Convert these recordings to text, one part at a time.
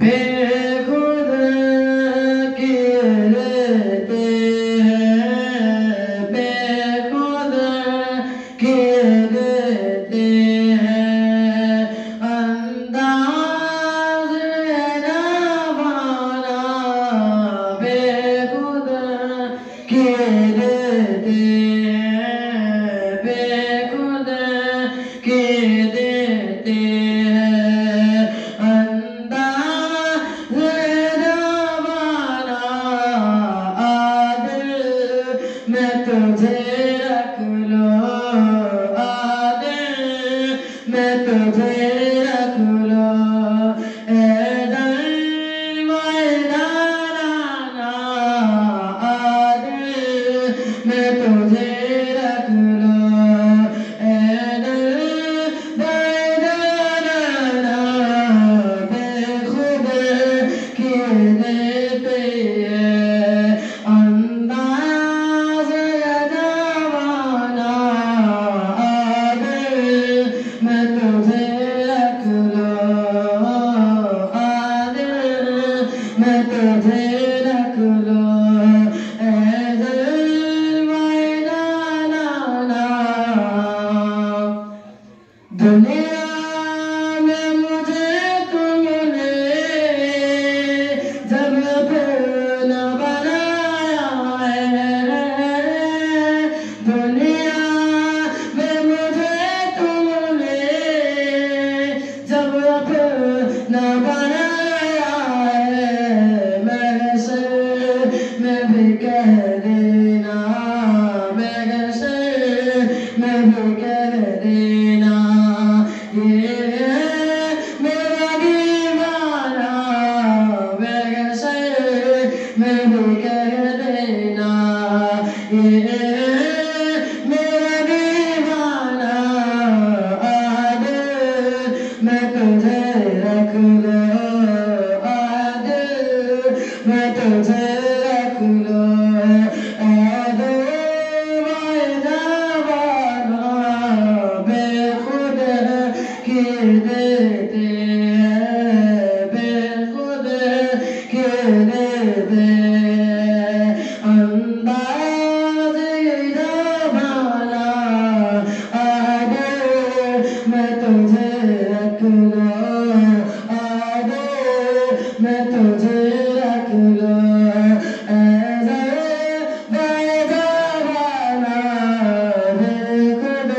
बेखुद गिरते हैं, बेखुद गिरते हैं, अंदाज़ रवाना बेखुद गिरते हैं, बेखुद गिरते हैं, तुझे रख लो आदिल मैं तुझे रख लो आदिल मैं तुझे रख लो बेखुद किए देते दुनिया में मुझे तुमने जब अपना बनाया है, दुनिया में मुझे तुमने जब अपना बनाया है, मैं भी कह देना मैं भी कह देना मेरा दीवाना मैं भी कह देना मेरा दीवाना आदिल मैं तुझे रख लो आदिल मैं तुझे रख लो देते बेखुद के देते अंदाज़ रवाना आदिल मैं तुझे रख लो आदिल मैं तुझे रख लो बेखुद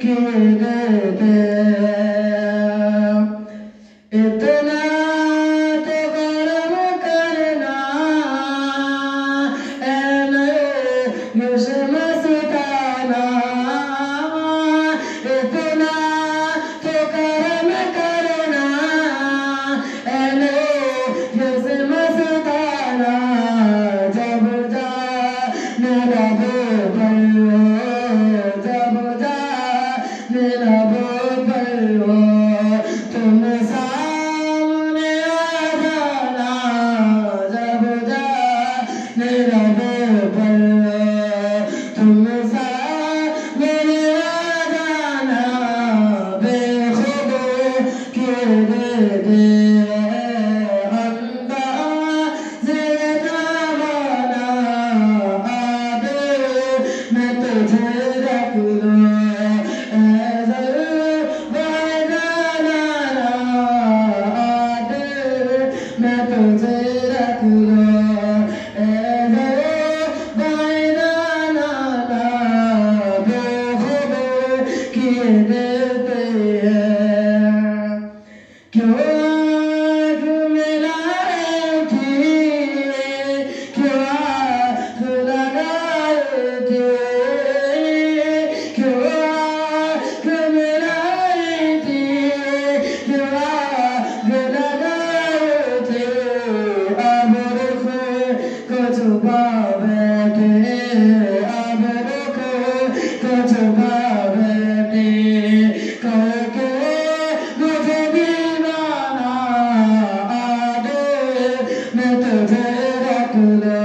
के देते इतना तो कर्म करना मुझे मस्ताना इतना तो कर्म करना मुझे मस्ताना जब जा मेरा बोल जब जा मेरा बोल तुम सामने आ जाना जब जा मेरा बोल तुम सामने आ जाना बेखुद के दे अंदाज़ रवाना आदिल मैं तुझे रख लो मैं तुझे रख लो बेखुद किए देते हैं क्यों आँख मिलाए थी क्यों आँख लगाए थे क्यों आँख मिलाए थी क्यों आँख लगाए थे अब रुख को छुपा बैठे अब रुख को छुपा बैठे करके मुझे दीवाना आदिल मैं तुझे रख लो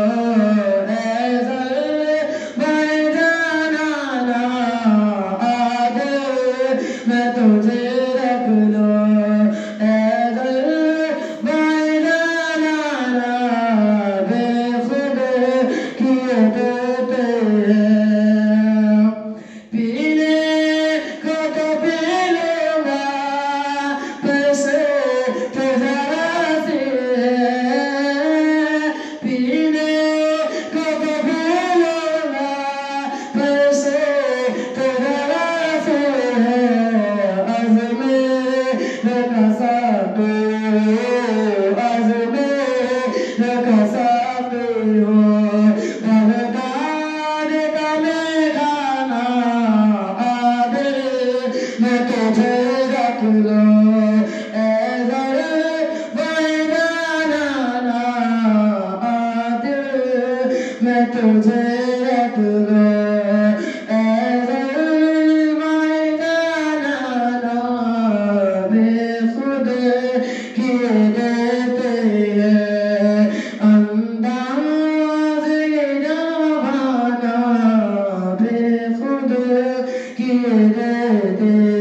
मैं तुझे रख लो बेखुद किए देते हैं अंदाज़ निभाना बेखुद किए देते